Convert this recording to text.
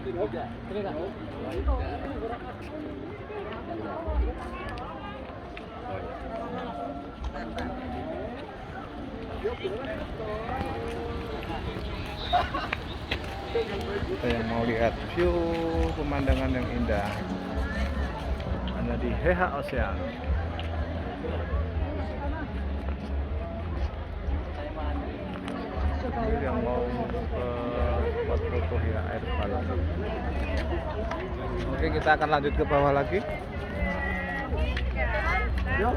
Kita yang mau lihat view pemandangan yang indah ada di HH Ocean. Ini yang mau ke spot foto ya air balon. Oke, kita akan lanjut ke bawah lagi. Yuk.